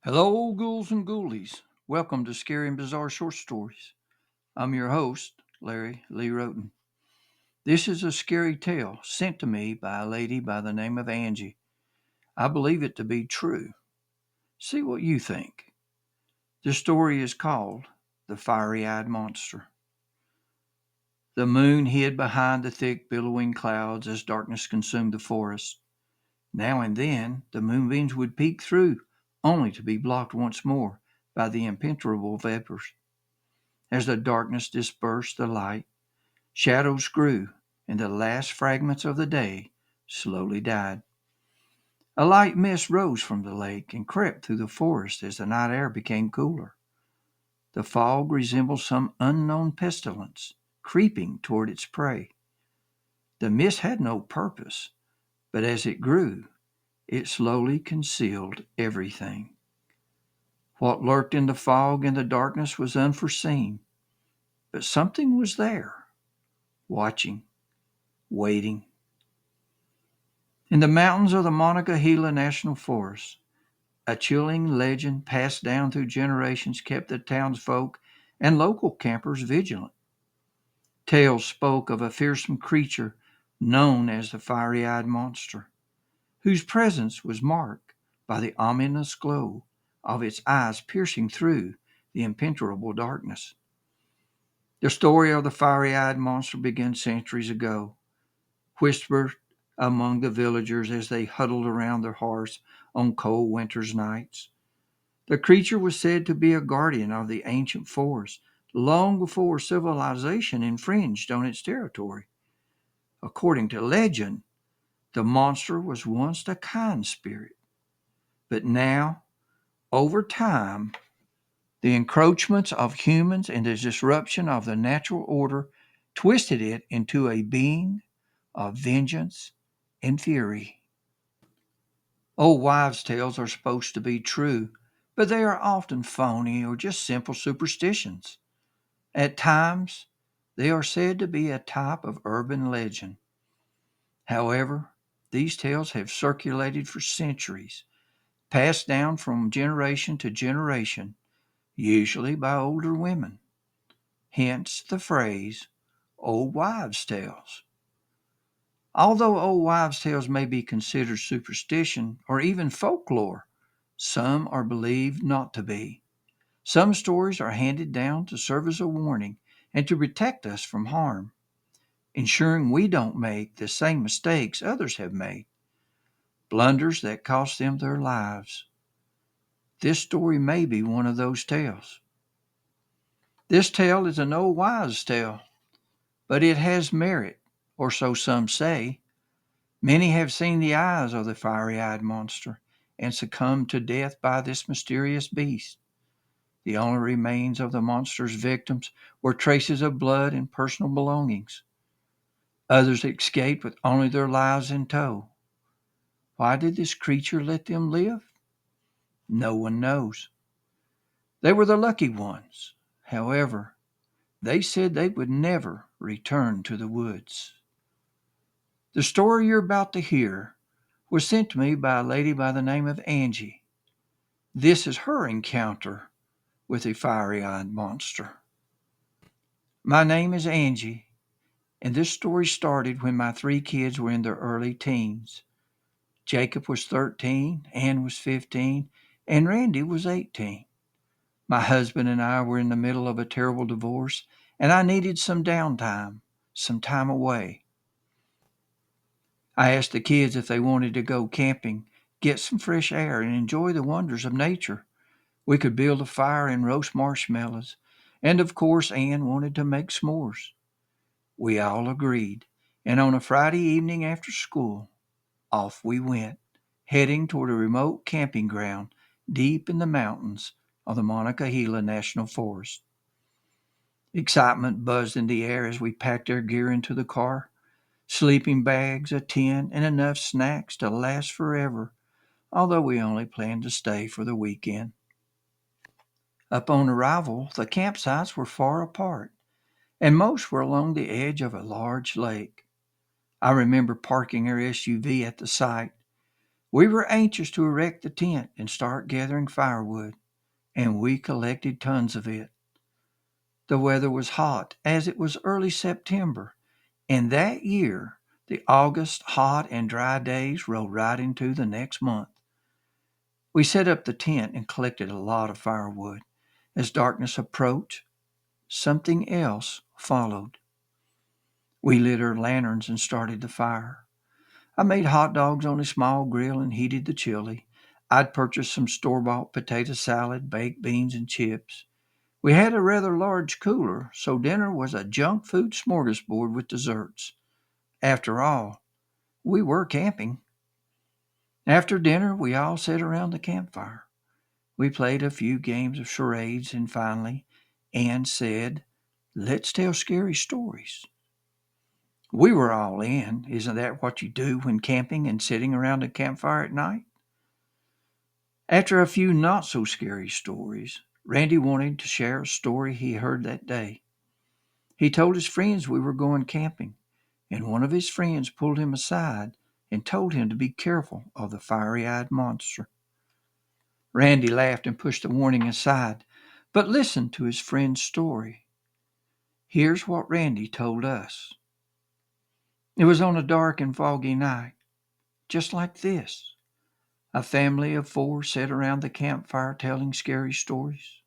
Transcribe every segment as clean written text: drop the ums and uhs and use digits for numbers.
Hello, ghouls and ghoulies. Welcome to Scary and Bizarre Short Stories. I'm your host, Larry Lee Roten. This is a scary tale sent to me by a lady by the name of Angie. I believe it to be true. See what you think. The story is called The Fiery Eyed Monster. The moon hid behind the thick, billowing clouds as darkness consumed the forest. Now and then the moonbeams would peek through, only to be blocked once more by the impenetrable vapors. As the darkness dispersed the light, shadows grew, and the last fragments of the day slowly died. A light mist rose from the lake and crept through the forest as the night air became cooler. The fog resembled some unknown pestilence creeping toward its prey. The mist had no purpose, but as it grew, it slowly concealed everything. What lurked in the fog and the darkness was unforeseen, but something was there, watching, waiting. In the mountains of the Monongahela National Forest, a chilling legend passed down through generations kept the townsfolk and local campers vigilant. Tales spoke of a fearsome creature known as the fiery eyed monster, whose presence was marked by the ominous glow of its eyes piercing through the impenetrable darkness. The story of the fiery eyed monster began centuries ago, whispered among the villagers as they huddled around their hearths on cold winter's nights. The creature was said to be a guardian of the ancient forest long before civilization infringed on its territory. According to legend, the monster was once a kind spirit, but now, over time, the encroachments of humans and the disruption of the natural order twisted it into a being of vengeance and fury. Old wives' tales are supposed to be true, but they are often phony or just simple superstitions. At times, they are said to be a type of urban legend. However, these tales have circulated for centuries, passed down from generation to generation, usually by older women. Hence the phrase, old wives' tales. Although old wives' tales may be considered superstition or even folklore, some are believed not to be. Some stories are handed down to serve as a warning and to protect us from harm, ensuring we don't make the same mistakes others have made, blunders that cost them their lives. This story may be one of those tales. This tale is an old wives' tale, but it has merit, or so some say. Many have seen the eyes of the fiery eyed monster and succumbed to death by this mysterious beast. The only remains of the monster's victims were traces of blood and personal belongings. Others escaped with only their lives in tow. Why did this creature let them live? No one knows. They were the lucky ones. However, they said they would never return to the woods. The story you're about to hear was sent to me by a lady by the name of Angie. This is her encounter with a fiery eyed monster. My name is Angie, and this story started when my three kids were in their early teens. Jacob was 13, Ann was 15, and Randy was 18. My husband and I were in the middle of a terrible divorce, and I needed some downtime, some time away. I asked the kids if they wanted to go camping, get some fresh air, and enjoy the wonders of nature. We could build a fire and roast marshmallows, and of course, Ann wanted to make s'mores. We all agreed, and on a Friday evening after school, off we went, heading toward a remote camping ground deep in the mountains of the Monongahela National Forest. Excitement buzzed in the air as we packed our gear into the car, sleeping bags, a tent, and enough snacks to last forever, although we only planned to stay for the weekend. Upon arrival, the campsites were far apart, and most were along the edge of a large lake. I remember parking our SUV at the site, We were anxious to erect the tent and start gathering firewood, and we collected tons of it. The weather was hot, as it was early September, and that year the August hot and dry days rolled right into the next month. We set up the tent and collected a lot of firewood. As darkness approached, something else followed. We lit our lanterns and started the fire. I made hot dogs on a small grill and heated the chili. I'd purchased some store-bought potato salad, baked beans, and chips. We had a rather large cooler, so dinner was a junk food smorgasbord with desserts. After all, we were camping. After dinner, we all sat around the campfire. We played a few games of charades, and finally, Anne said, "Let's tell scary stories." We were all in. Isn't that what you do when camping and sitting around a campfire at night? After a few not so scary stories, Randy wanted to share a story he heard that day. He told his friends we were going camping, and one of his friends pulled him aside and told him to be careful of the fiery eyed monster. Randy laughed and pushed the warning aside, but listened to his friend's story. Here's what Randy told us. It was on a dark and foggy night, just like this. A family of four sat around the campfire telling scary stories.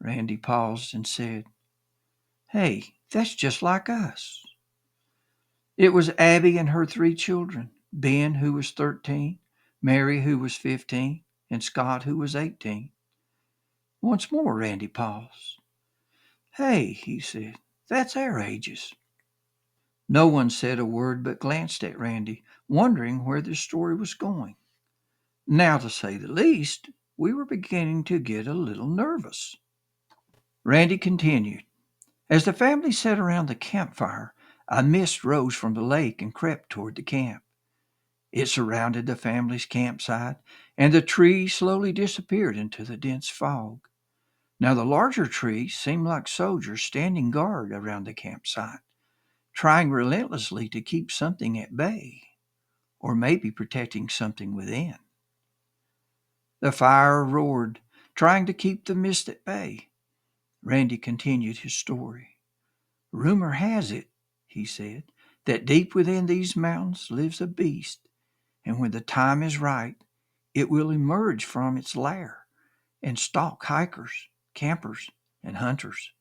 Randy paused and said, "Hey, that's just like us." It was Abby and her three children, Ben, who was 13, Mary, who was 15, and Scott, who was 18. Once more, Randy paused. "Hey," he said, "that's our ages." No one said a word but glanced at Randy, wondering where this story was going. Now, to say the least, we were beginning to get a little nervous. Randy continued. As the family sat around the campfire, a mist rose from the lake and crept toward the camp. It surrounded the family's campsite, and the trees slowly disappeared into the dense fog. Now, the larger trees seemed like soldiers standing guard around the campsite, trying relentlessly to keep something at bay, or maybe protecting something within. The fire roared, trying to keep the mist at bay. Randy continued his story. "Rumor has it," he said, "that deep within these mountains lives a beast, and when the time is right, it will emerge from its lair and stalk hikers, campers, and hunters.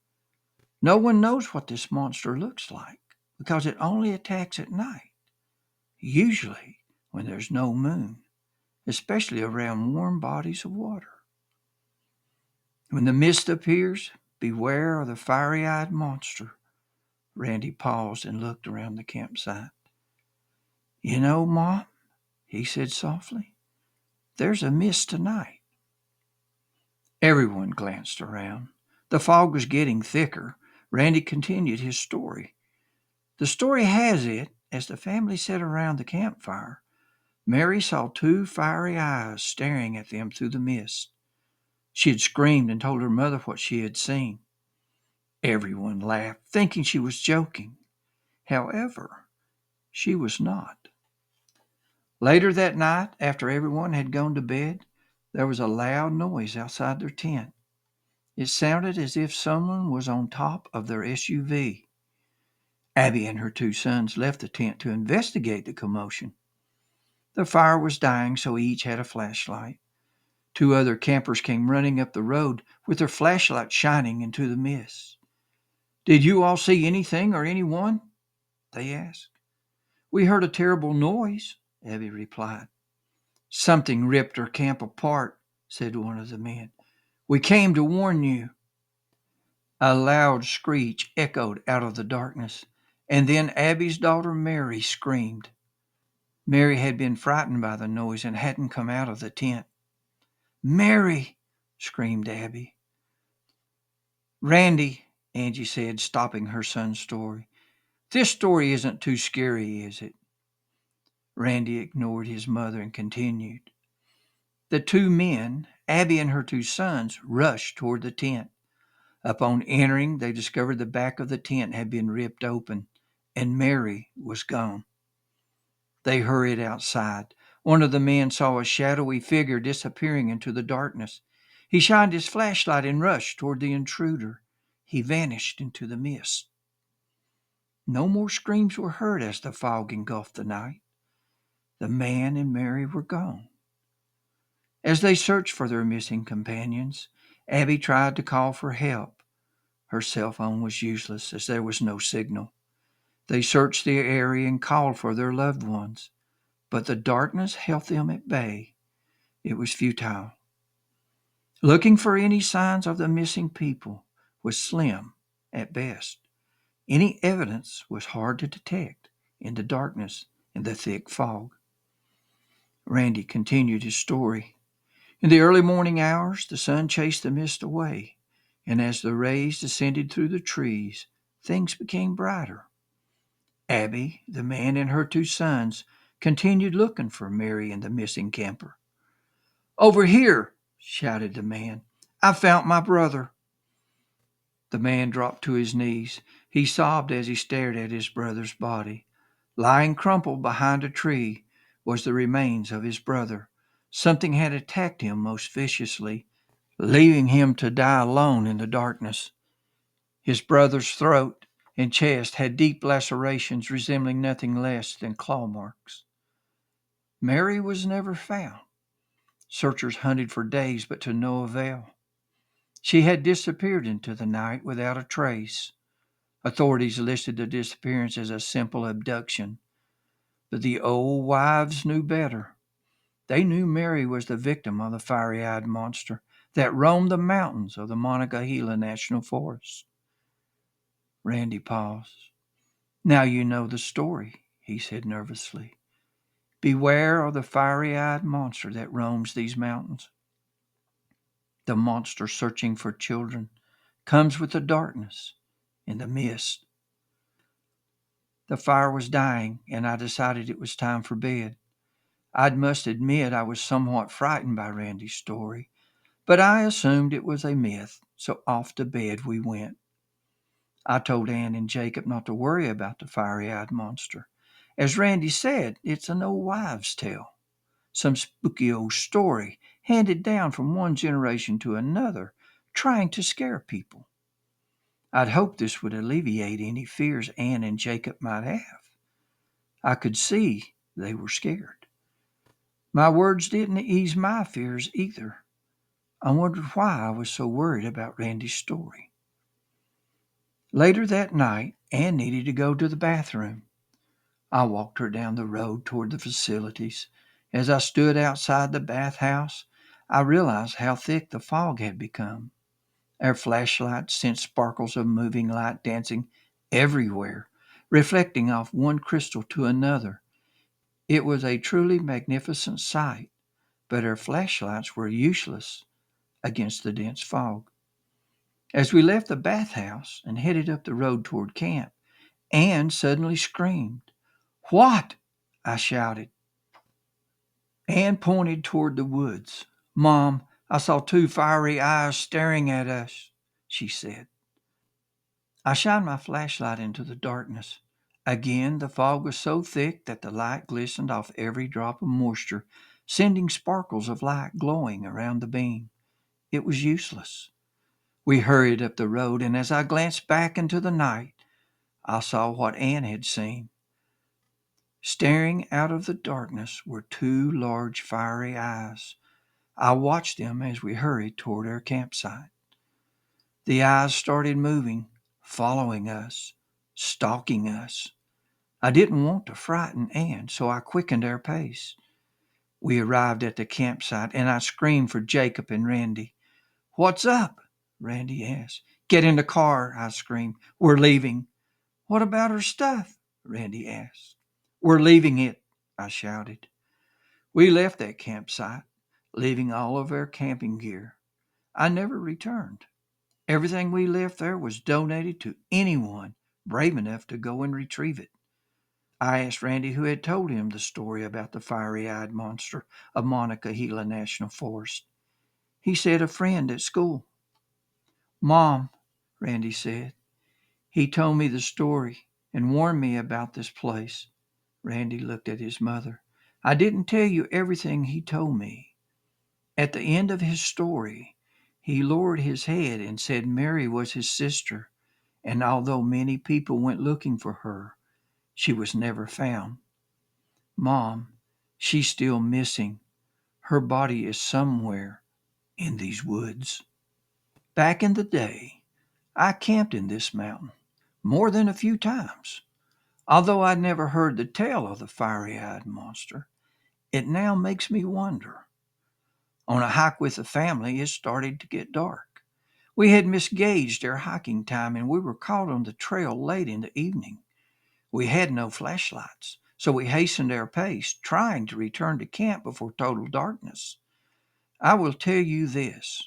No one knows what this monster looks like because it only attacks at night, usually when there's no moon, especially around warm bodies of water. When the mist appears, beware of the fiery-eyed monster." Randy paused and looked around the campsite. "You know, Mom," he said softly, "there's a mist tonight." Everyone glanced around. The fog was getting thicker. Randy continued his story. The story has it, as the family sat around the campfire, Mary saw two fiery eyes staring at them through the mist. She had screamed and told her mother what she had seen. Everyone laughed, thinking she was joking. However, she was not. Later that night, after everyone had gone to bed, there was a loud noise outside their tent. It sounded as if someone was on top of their SUV. Abby and her two sons left the tent to investigate the commotion. The fire was dying, so each had a flashlight. Two other campers came running up the road with their flashlights shining into the mist. "Did you all see anything or anyone?" they asked. "We heard a terrible noise," Abby replied. "Something ripped our camp apart," said one of the men. "We came to warn you." A loud screech echoed out of the darkness, and then Abby's daughter Mary screamed. Mary had been frightened by the noise and hadn't come out of the tent. "Mary!" screamed Abby. "Randy," Angie said, stopping her son's story, "this story isn't too scary, is it?" Randy ignored his mother and continued. The two men, Abby and her two sons, rushed toward the tent. Upon entering, they discovered the back of the tent had been ripped open, and Mary was gone. They hurried outside. One of the men saw a shadowy figure disappearing into the darkness. He shined his flashlight and rushed toward the intruder. He vanished into the mist. No more screams were heard as the fog engulfed the night. The man and Mary were gone. As they searched for their missing companions, Abby tried to call for help. Her cell phone was useless as there was no signal. They searched the area and called for their loved ones, but the darkness held them at bay. It was futile. Looking for any signs of the missing people was slim at best. Any evidence was hard to detect in the darkness and the thick fog. Randy continued his story. In the early morning hours, the sun chased the mist away, and as the rays descended through the trees, things became brighter. Abby, the man, and her two sons continued looking for Mary and the missing camper. "Over here!" shouted the man. "I found my brother." The man dropped to his knees. He sobbed as he stared at his brother's body. Lying crumpled behind a tree was the remains of his brother. Something had attacked him most viciously, leaving him to die alone in the darkness. His brother's throat and chest had deep lacerations resembling nothing less than claw marks. Mary was never found. Searchers hunted for days, but to no avail. She had disappeared into the night without a trace. Authorities listed the disappearance as a simple abduction, but the old wives knew better. They knew Mary was the victim of the fiery-eyed monster that roamed the mountains of the Monongahela National Forest. Randy paused. "Now you know the story," he said nervously. "Beware of the fiery-eyed monster that roams these mountains. The monster searching for children comes with the darkness and the mist." The fire was dying, and I decided it was time for bed. I must admit I was somewhat frightened by Randy's story, but I assumed it was a myth, so off to bed we went. I told Ann and Jacob not to worry about the fiery-eyed monster. As Randy said, it's an old wives' tale, some spooky old story handed down from one generation to another, trying to scare people. I'd hoped this would alleviate any fears Ann and Jacob might have. I could see they were scared. My words didn't ease my fears either. I wondered why I was so worried about Randy's story. Later that night, Ann needed to go to the bathroom. I walked her down the road toward the facilities. As I stood outside the bathhouse, I realized how thick the fog had become. Our flashlights sent sparkles of moving light dancing everywhere, reflecting off one crystal to another. It was a truly magnificent sight, but our flashlights were useless against the dense fog. As we left the bathhouse and headed up the road toward camp, Ann suddenly screamed. "What?" I shouted. Ann pointed toward the woods. "Mom, I saw two fiery eyes staring at us," she said. I shined my flashlight into the darkness. Again, the fog was so thick that the light glistened off every drop of moisture, sending sparkles of light glowing around the beam. It was useless. We hurried up the road, and as I glanced back into the night, I saw what Ann had seen. Staring out of the darkness were two large fiery eyes. I watched them as we hurried toward our campsite. The eyes started moving, following us, stalking us. I didn't want to frighten Ann, so I quickened our pace. We arrived at the campsite, and I screamed for Jacob and Randy. "What's up?" Randy asked. "Get in the car," I screamed. "We're leaving." "What about our stuff?" Randy asked. "We're leaving it," I shouted. We left that campsite, leaving all of our camping gear. I never returned. Everything we left there was donated to anyone brave enough to go and retrieve it. I asked Randy who had told him the story about the fiery-eyed monster of Monongahela National Forest. He said a friend at school. "Mom," Randy said, "he told me the story and warned me about this place." Randy looked at his mother. I didn't tell you everything he told me. At the end of his story, he lowered his head and said Mary was his sister, and although many people went looking for her, she was never found. Mom, she's still missing. Her body is somewhere in these woods. Back in the day, I camped in this mountain more than a few times. Although I'd never heard the tale of the fiery-eyed monster, it now makes me wonder. On a hike with the family, it started to get dark. We had misgauged our hiking time and we were caught on the trail late in the evening. We had no flashlights, so we hastened our pace, trying to return to camp before total darkness. I will tell you this.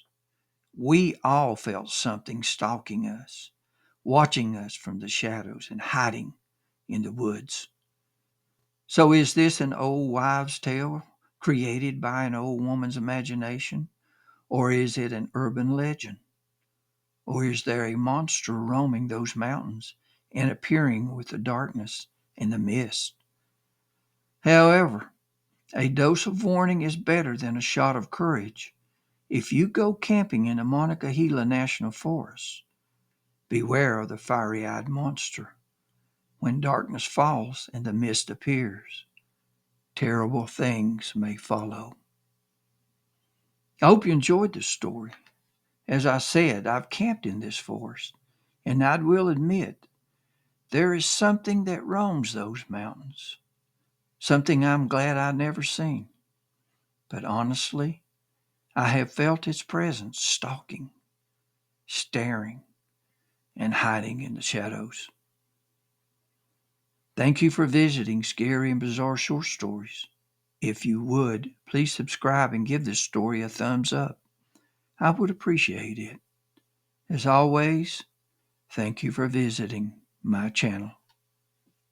We all felt something stalking us, watching us from the shadows and hiding in the woods. So is this an old wives' tale created by an old woman's imagination? Or is it an urban legend? Or is there a monster roaming those mountains and appearing with the darkness and the mist? However, a dose of warning is better than a shot of courage. If you go camping in the Monongahela National Forest, beware of the fiery-eyed monster. When darkness falls and the mist appears, terrible things may follow. I hope you enjoyed this story. As I said, I've camped in this forest, and I will admit there is something that roams those mountains, something I'm glad I never seen. But honestly, I have felt its presence stalking, staring, and hiding in the shadows. Thank you for visiting Scary and Bizarre Short Stories. If you would, please subscribe and give this story a thumbs up. I would appreciate it. As always, thank you for visiting my channel.